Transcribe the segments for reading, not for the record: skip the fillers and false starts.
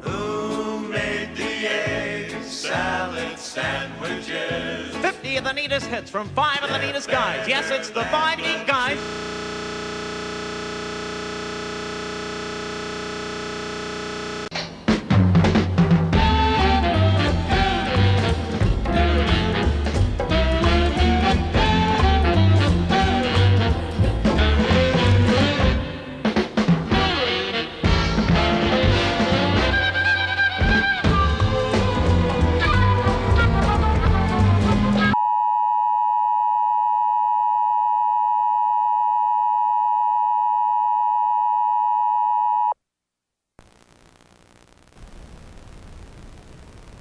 Who made the egg salad sandwiches? 50 of the neatest hits from 5 of the neatest guys. Yes, it's the 5 neat guys.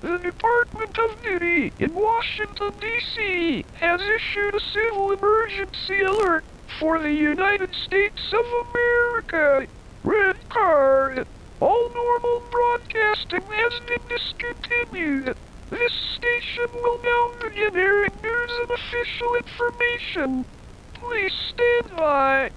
The Department of Duty in Washington, D.C. has issued a civil emergency alert for the United States of America. Red card. All normal broadcasting has been discontinued. This station will now begin airing news and official information. Please stand by.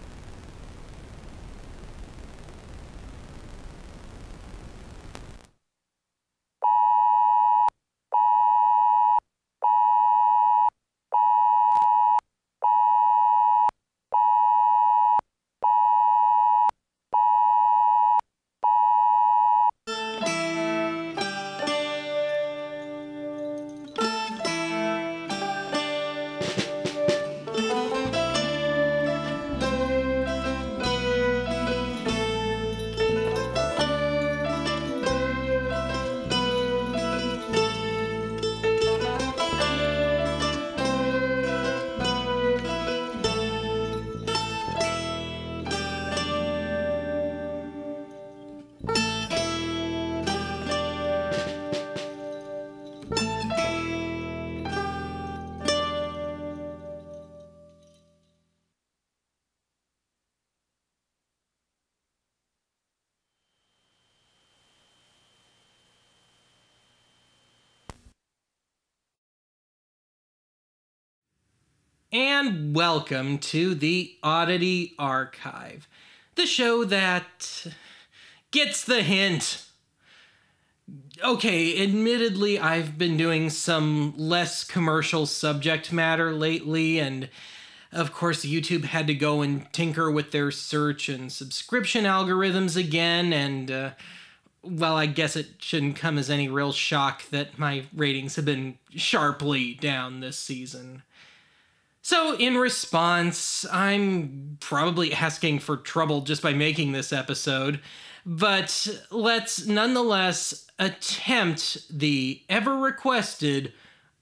And welcome to the Oddity Archive, the show that gets the hint. Okay, admittedly, I've been doing some less commercial subject matter lately, and of course YouTube had to go and tinker with their search and subscription algorithms again, and well, I guess it shouldn't come as any real shock that my ratings have been sharply down this season. So, in response, I'm probably asking for trouble just by making this episode, but let's nonetheless attempt the ever-requested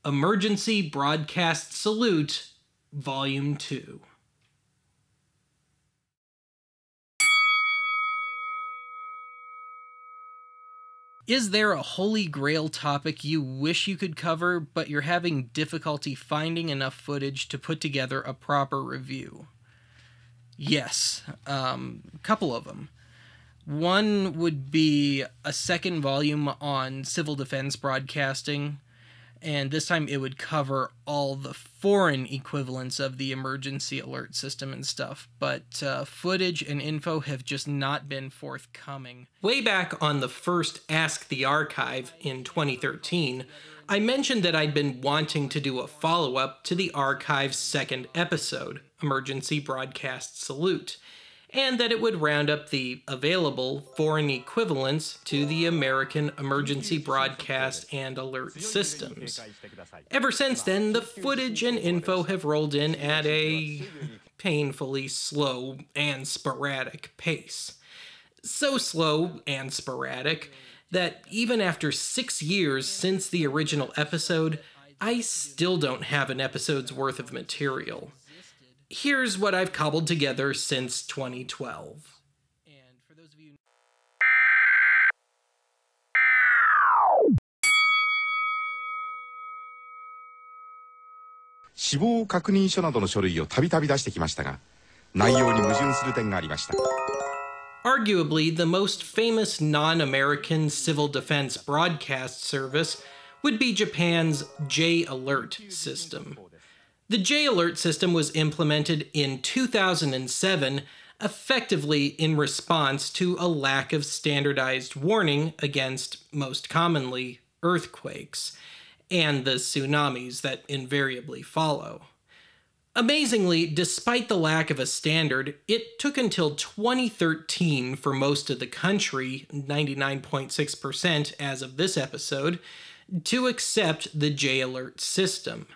Emergency Broadcast Salute, Volume 2. Is there a holy grail topic you wish you could cover, but you're having difficulty finding enough footage to put together a proper review? Yes, a couple of them. One would be a second volume on civil defense broadcasting, and this time it would cover all the foreign equivalents of the emergency alert system and stuff, but footage and info have just not been forthcoming. Way back on the first Ask the Archive in 2013, I mentioned that I'd been wanting to do a follow-up to the Archive's second episode, Emergency Broadcast Salute, and that it would round up the available foreign equivalents to the American emergency broadcast and alert systems. Ever since then, the footage and info have rolled in at a painfully slow and sporadic pace. So slow and sporadic that even after 6 years since the original episode, I still don't have an episode's worth of material. Here's what I've cobbled together since 2012. And for those of you... 死亡確認書などの書類をたびたび出してきましたが、内容に矛盾する点がありました。 Arguably, the most famous non-American civil defense broadcast service would be Japan's J-Alert system. The J-Alert system was implemented in 2007 effectively in response to a lack of standardized warning against, most commonly, earthquakes, and the tsunamis that invariably follow. Amazingly, despite the lack of a standard, it took until 2013 for most of the country, 99.6% as of this episode, to accept the J-Alert system.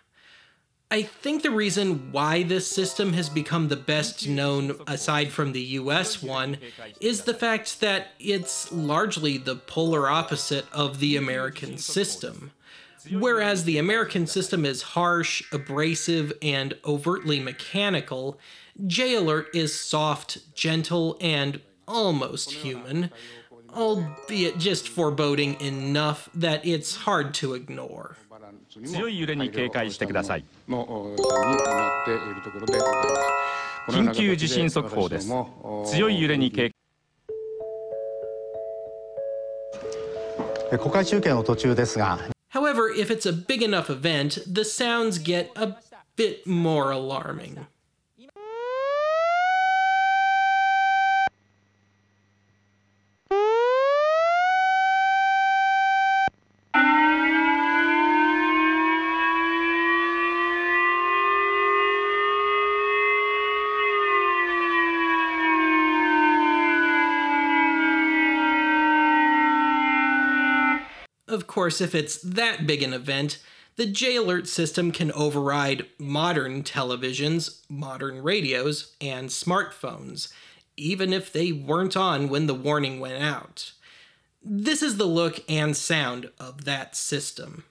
I think the reason why this system has become the best known, aside from the US one, is the fact that it's largely the polar opposite of the American system. Whereas the American system is harsh, abrasive, and overtly mechanical, J-Alert is soft, gentle, and almost human, albeit just foreboding enough that it's hard to ignore. 強い揺れに警戒してください。緊急地震速報です。強い揺れに警戒。国会中継の途中ですが。 However, if it's a big enough event, the sounds get a bit more alarming. Of course, if it's that big an event, the J-Alert system can override modern televisions, modern radios, and smartphones, even if they weren't on when the warning went out. This is the look and sound of that system.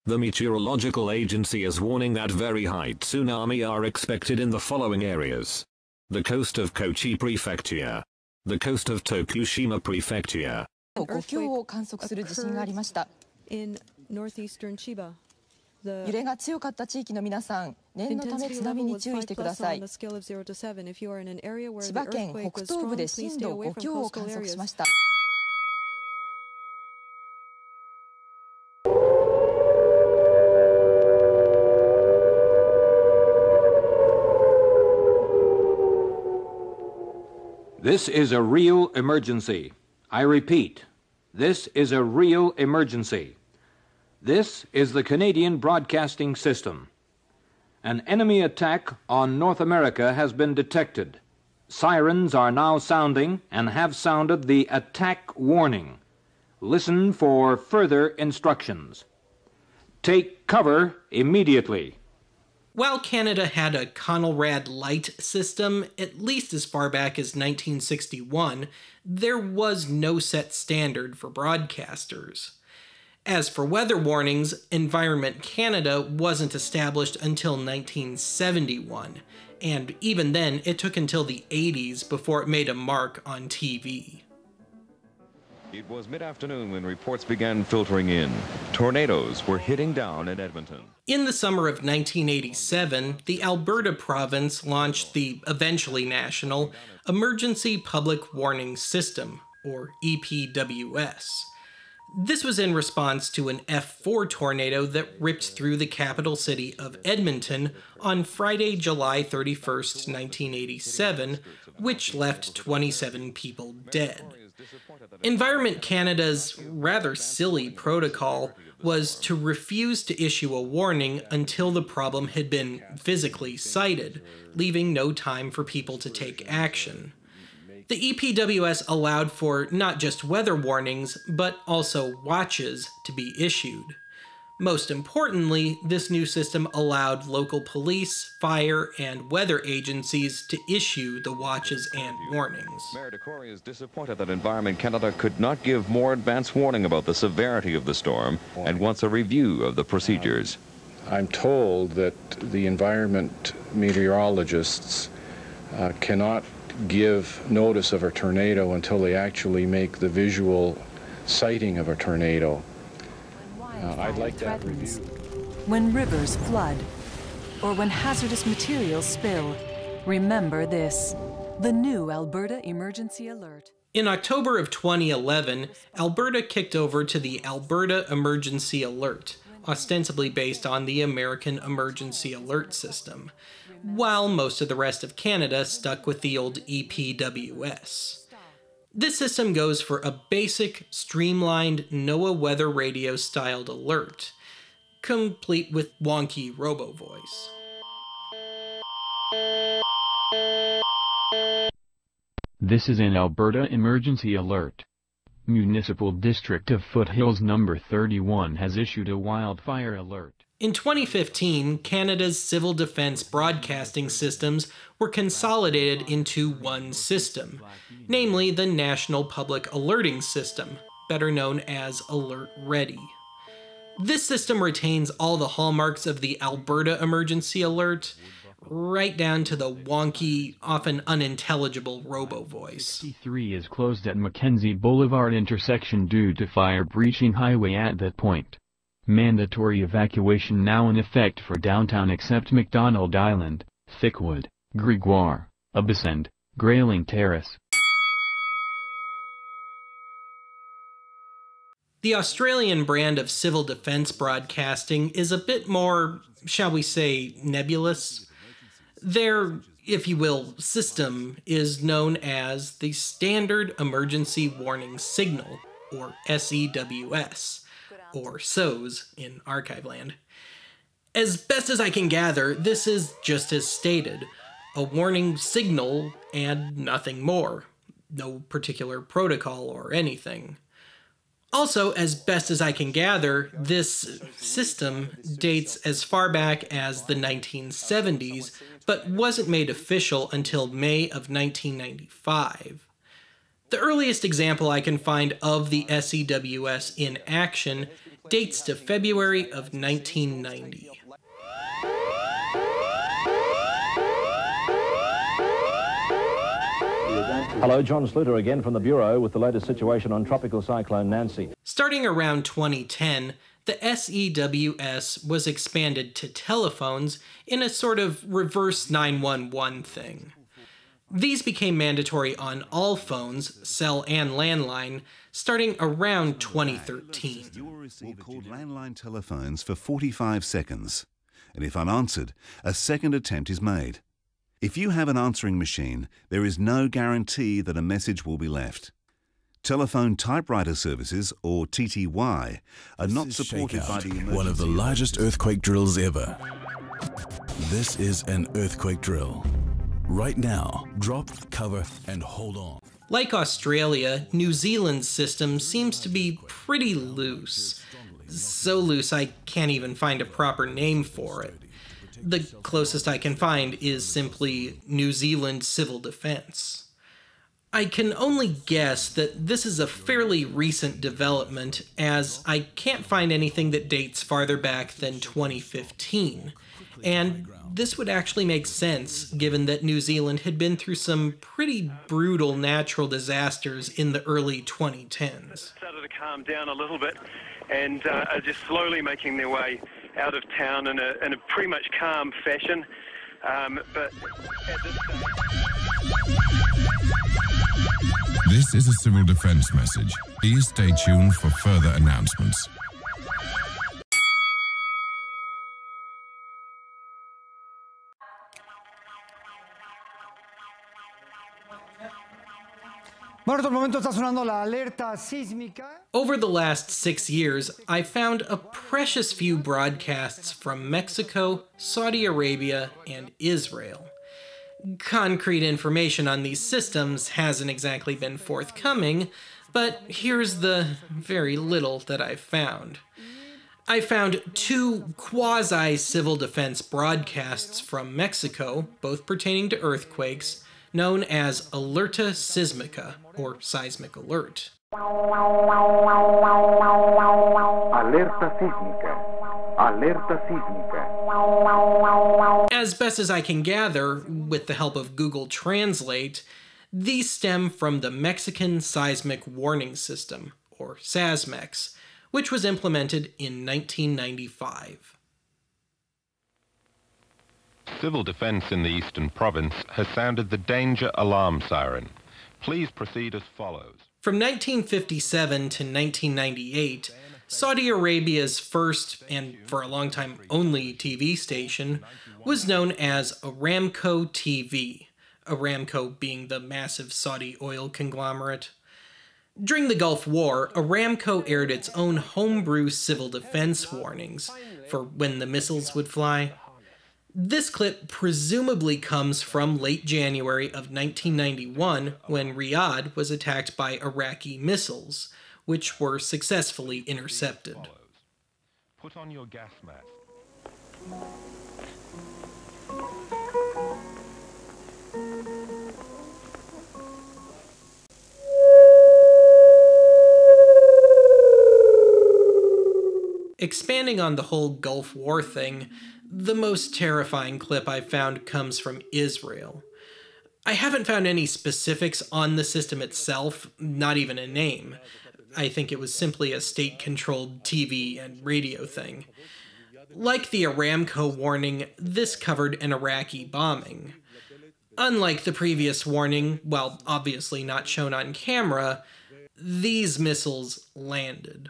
The Meteorological Agency is warning that very high tsunami are expected in the following areas: the coast of Kochi Prefecture, the coast of Tokushima Prefecture. 5強を観測する地震がありました。揺れが強かった地域の皆さん、念のため津波に注意してください。千葉県北東部で震度5強を観測しました。 This is a real emergency. I repeat, this is a real emergency. This is the Canadian Broadcasting System. An enemy attack on North America has been detected. Sirens are now sounding and have sounded the attack warning. Listen for further instructions. Take cover immediately. While Canada had a Conelrad Light system, at least as far back as 1961, there was no set standard for broadcasters. As for weather warnings, Environment Canada wasn't established until 1971, and even then it took until the 80s before it made a mark on TV. It was mid-afternoon when reports began filtering in. Tornadoes were hitting down in Edmonton. In the summer of 1987, the Alberta province launched the eventually national Emergency Public Warning System, or EPWS. This was in response to an F4 tornado that ripped through the capital city of Edmonton on Friday, July 31st, 1987, which left 27 people dead. Environment Canada's rather silly protocol was to refuse to issue a warning until the problem had been physically sighted, leaving no time for people to take action. The EPWS allowed for not just weather warnings, but also watches to be issued. Most importantly, this new system allowed local police, fire, and weather agencies to issue the watches and warnings. Mayor DeCory is disappointed that Environment Canada could not give more advance warning about the severity of the storm and wants a review of the procedures. I'm told that the environment meteorologists cannot give notice of a tornado until they actually make the visual sighting of a tornado. I'd like that review. When rivers flood, or when hazardous materials spill, remember this. The new Alberta Emergency Alert. In October of 2011, Alberta kicked over to the Alberta Emergency Alert, ostensibly based on the American Emergency Alert System, while most of the rest of Canada stuck with the old EPWS. This system goes for a basic, streamlined NOAA weather radio-styled alert, complete with wonky robo-voice. This is an Alberta emergency alert. Municipal District of Foothills number 31 has issued a wildfire alert. In 2015, Canada's civil defense broadcasting systems were consolidated into one system, namely the National Public Alerting System, better known as Alert Ready. This system retains all the hallmarks of the Alberta Emergency Alert, right down to the wonky, often unintelligible robo-voice. 3 is closed at Mackenzie Boulevard intersection due to fire breaching highway at that point. Mandatory evacuation now in effect for downtown except McDonald Island, Thickwood, Gregoire, Abyssend, Grayling Terrace. The Australian brand of civil defense broadcasting is a bit more, shall we say, nebulous. Their, if you will, system is known as the Standard Emergency Warning Signal, or SEWS, or SOS in archive land. As best as I can gather, this is just as stated, a warning signal and nothing more. No particular protocol or anything. Also, as best as I can gather, this system dates as far back as the 1970s, but wasn't made official until May of 1995. The earliest example I can find of the SEWS in action dates to February of 1990. Hello, John Sluter again from the Bureau with the latest situation on Tropical Cyclone Nancy. Starting around 2010, the SEWS was expanded to telephones in a sort of reverse 911 thing. These became mandatory on all phones, cell and landline, starting around 2013. Will call landline telephones for 45 seconds, and if unanswered, a second attempt is made. If you have an answering machine, there is no guarantee that a message will be left. Telephone typewriter services, or TTY, are not supported by the emergency. One of the largest earthquake drills ever. This is an earthquake drill. Right now, drop, cover, and hold on. Like Australia, New Zealand's system seems to be pretty loose. So loose I can't even find a proper name for it. The closest I can find is simply New Zealand Civil Defense. I can only guess that this is a fairly recent development, as I can't find anything that dates farther back than 2015. And this would actually make sense, given that New Zealand had been through some pretty brutal natural disasters in the early 2010s. Started to calm down a little bit and are just slowly making their way out of town in a pretty much calm fashion. But at this stage... This is a civil defense message. Please stay tuned for further announcements. Over the last 6 years, I found a precious few broadcasts from Mexico, Saudi Arabia, and Israel. Concrete information on these systems hasn't exactly been forthcoming, but here's the very little that I've found. I found 2 quasi-civil defense broadcasts from Mexico, both pertaining to earthquakes, known as Alerta Sísmica, or Seismic Alert. Alerta sísmica. Alerta sísmica. As best as I can gather, with the help of Google Translate, these stem from the Mexican Seismic Warning System, or SASMEX, which was implemented in 1995. Civil Defense in the Eastern Province has sounded the danger alarm siren. Please proceed as follows. From 1957 to 1998, Saudi Arabia's first, and for a long time only, TV station was known as Aramco TV, Aramco being the massive Saudi oil conglomerate. During the Gulf War, Aramco aired its own homebrew civil defense warnings for when the missiles would fly. This clip presumably comes from late January of 1991 when Riyadh was attacked by Iraqi missiles, which were successfully intercepted. Put on your gas mask. Expanding on the whole Gulf War thing, the most terrifying clip I've found comes from Israel. I haven't found any specifics on the system itself, not even a name. I think it was simply a state-controlled TV and radio thing. Like the Aramco warning, this covered an Iraqi bombing. Unlike the previous warning, while obviously not shown on camera, these missiles landed.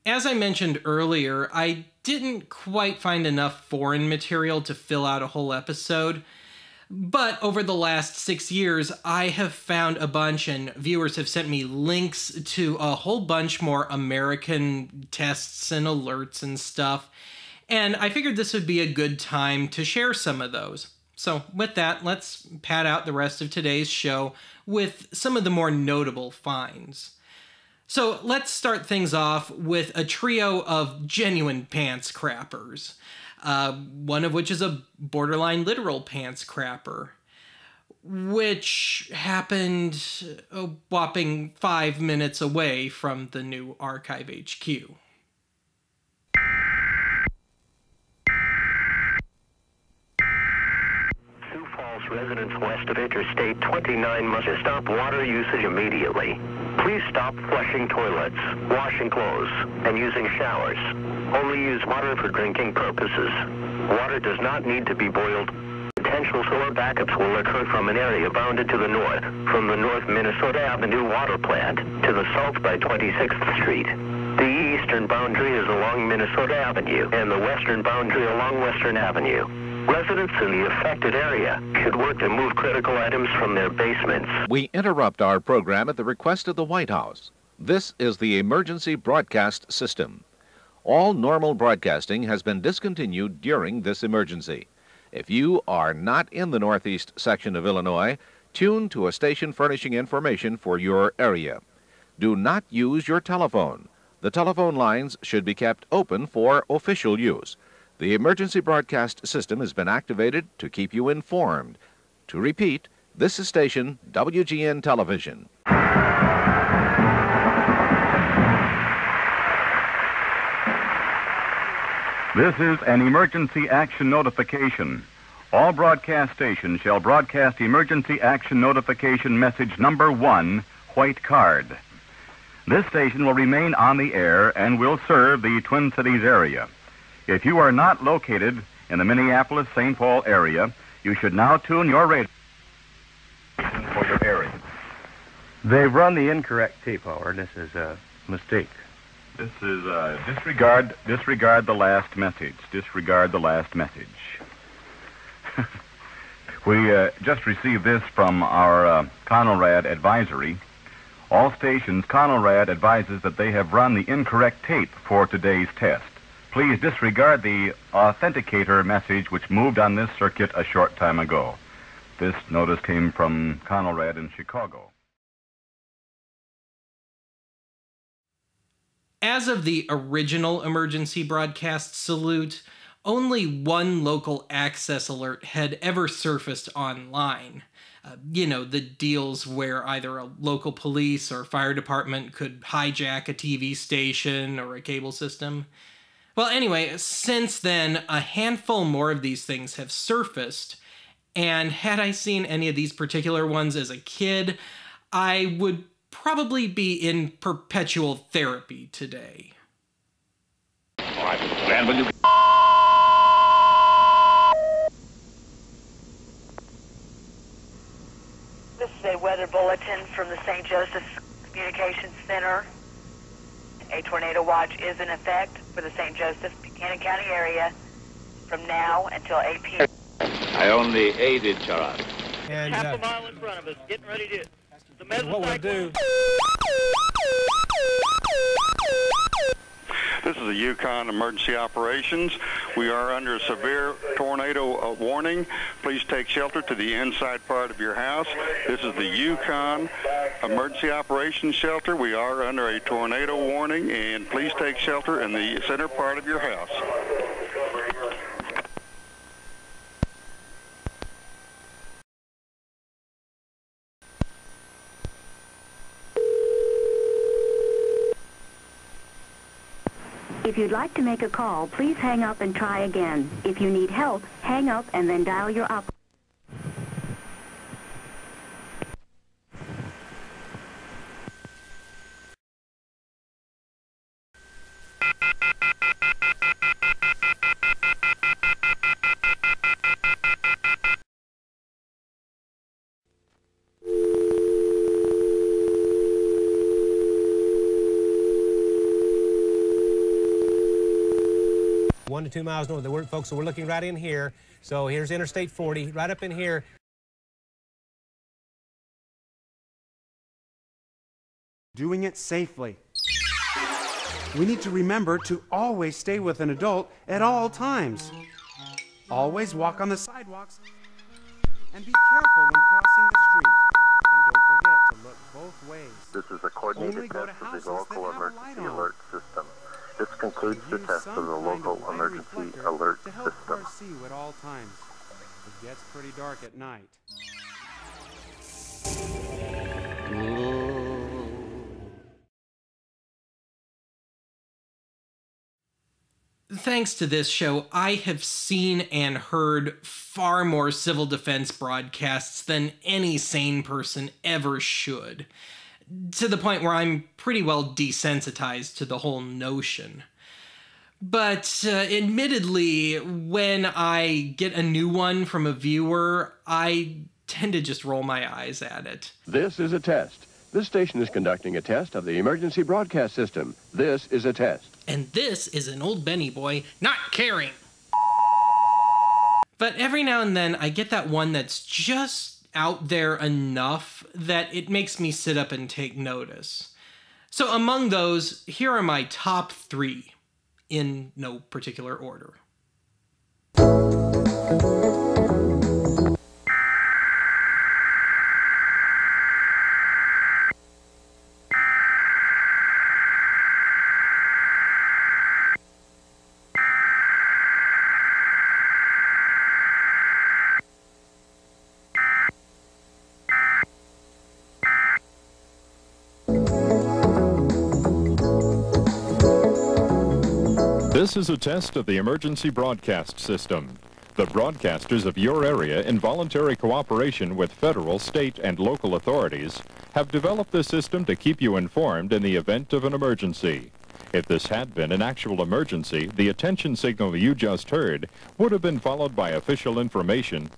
As I mentioned earlier, I didn't quite find enough foreign material to fill out a whole episode, but over the last 6 years, I have found a bunch, and viewers have sent me links to a whole bunch more American tests and alerts and stuff, and I figured this would be a good time to share some of those. So with that, let's pad out the rest of today's show with some of the more notable finds. So let's start things off with a trio of genuine pants crappers, one of which is a borderline literal pants crapper, which happened a whopping 5 minutes away from the new Archive HQ. Residents west of Interstate 29 must stop water usage immediately. Please stop flushing toilets, washing clothes, and using showers. Only use water for drinking purposes. Water does not need to be boiled. Potential solar backups will occur from an area bounded to the north, from the North Minnesota Avenue water plant to the south by 26th Street. The eastern boundary is along Minnesota Avenue, and the western boundary along Western Avenue. Residents in the affected area should work to move critical items from their basements. We interrupt our program at the request of the White House. This is the emergency broadcast system. All normal broadcasting has been discontinued during this emergency. If you are not in the northeast section of Illinois, tune to a station furnishing information for your area. Do not use your telephone. The telephone lines should be kept open for official use. The emergency broadcast system has been activated to keep you informed. To repeat, this is station WGN Television. This is an emergency action notification. All broadcast stations shall broadcast emergency action notification message number 1, white card. This station will remain on the air and will serve the Twin Cities area. If you are not located in the Minneapolis-St. Paul area, you should now tune your radio for your area. They've run the incorrect tape, Howard. This is a mistake. This is disregard the last message. Disregard the last message. We just received this from our Conelrad advisory. All stations, Conelrad advises that they have run the incorrect tape for today's test. Please disregard the authenticator message which moved on this circuit a short time ago. This notice came from Conelrad in Chicago. As of the original emergency broadcast salute, only one local access alert had ever surfaced online. The deals where either a local police or fire department could hijack a TV station or a cable system. Well, anyway, since then, a handful more of these things have surfaced, and had I seen any of these particular ones as a kid, I would probably be in perpetual therapy today. All right, Van, will you... This is a weather bulletin from the St. Joseph's Communications Center. A tornado watch is in effect for the St. Joseph, Buchanan County area from now until 8 p.m. I only aided Charan. And half a mile in front of us, getting ready to... The what we'll do... This is the Yukon Emergency Operations. We are under a severe tornado warning. Please take shelter to the inside part of your house. This is the Yukon Emergency Operations Shelter. We are under a tornado warning, and please take shelter in the center part of your house. If you'd like to make a call, please hang up and try again. If you need help, hang up and then dial your operator. One to 2 miles north of the work, folks, so we're looking right in here. So here's Interstate 40, right up in here. Doing it safely. We need to remember to always stay with an adult at all times. Always walk on the sidewalks and be careful when crossing the street. And don't forget to look both ways. This is a coordinated test of the local emergency alert system. This concludes the test of the local emergency alert to help system. cars see you at all times. It gets pretty dark at night. Thanks to this show, I have seen and heard far more civil defense broadcasts than any sane person ever should, to the point where I'm pretty well desensitized to the whole notion. But admittedly, when I get a new one from a viewer, I tend to just roll my eyes at it. This is a test. This station is conducting a test of the emergency broadcast system. This is a test. And this is an old Benny boy not caring. But every now and then I get that one that's just out there enough that it makes me sit up and take notice. So among those, here are my top 3, in no particular order. This is a test of the emergency broadcast system. The broadcasters of your area, in voluntary cooperation with federal, state, and local authorities, have developed this system to keep you informed in the event of an emergency. If this had been an actual emergency, the attention signal you just heard would have been followed by official information.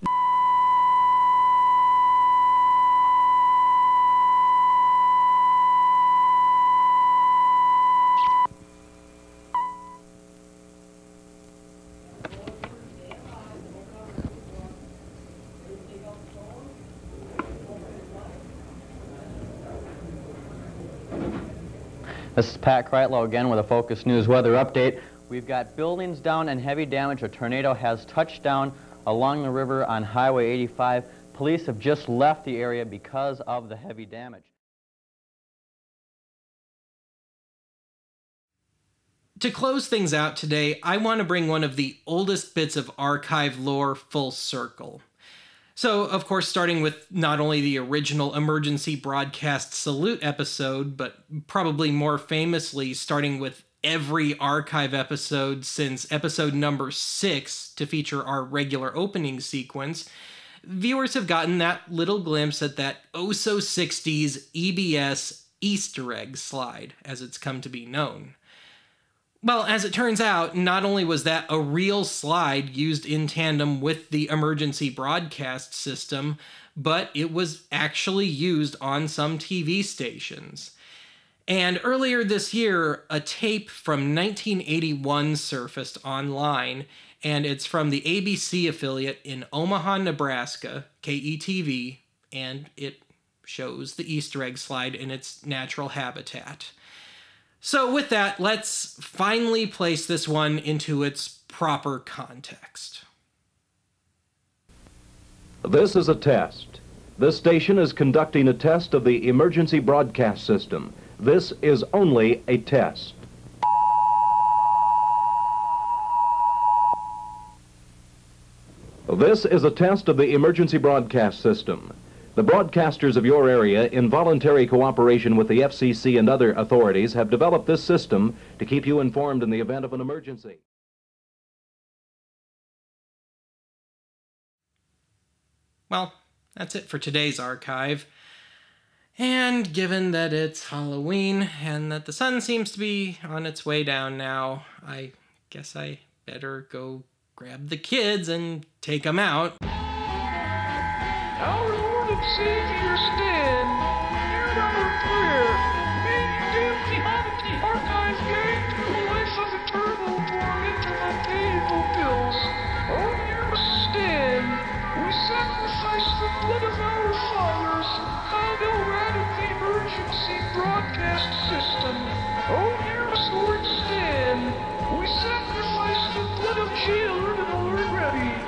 This is Pat Kreitlow again with a Focus News weather update. We've got buildings down and heavy damage. A tornado has touched down along the river on Highway 85. Police have just left the area because of the heavy damage. To close things out today, I want to bring one of the oldest bits of archive lore full circle. So, of course, starting with not only the original emergency broadcast salute episode, but probably more famously starting with every archive episode since episode number 6 to feature our regular opening sequence, viewers have gotten that little glimpse at that oh-so-60s EBS Easter egg slide, as it's come to be known. Well, as it turns out, not only was that a real slide used in tandem with the emergency broadcast system, but it was actually used on some TV stations. And earlier this year, a tape from 1981 surfaced online, and it's from the ABC affiliate in Omaha, Nebraska, KETV, and it shows the Easter egg slide in its natural habitat. So with that, let's finally place this one into its proper context. This is a test. This station is conducting a test of the emergency broadcast system. This is only a test. This is a test of the emergency broadcast system. The broadcasters of your area, in voluntary cooperation with the FCC and other authorities, have developed this system to keep you informed in the event of an emergency. Well, that's it for today's archive. And given that it's Halloween and that the sun seems to be on its way down now, I guess I better go grab the kids and take them out. Our Lord and Savior stand, hear our prayer. May you damn the Oddity archive gang to the life of eternal torment and unpayable bills. Oh, hear us stand. We sacrifice the blood of our fathers, kind Elradim the emergency broadcast system. Oh, hear us, Lord, stand. We sacrifice the blood of Jailer and Elradim.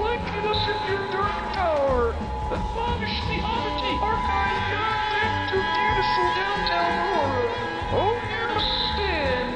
Blanket us in your dark tower. Admonish the Oddity archive beyond back to beautiful downtown Aurora. Oh, hear us stand.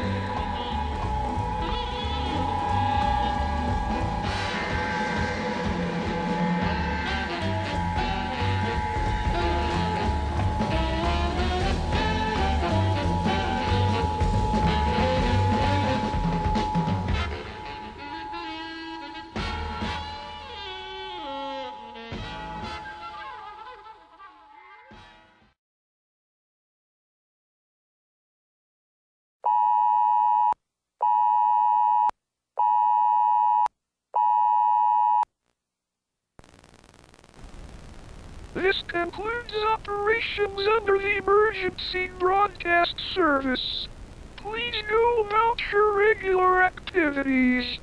This concludes operations under the Emergency Broadcast Service. Please go about your regular activities.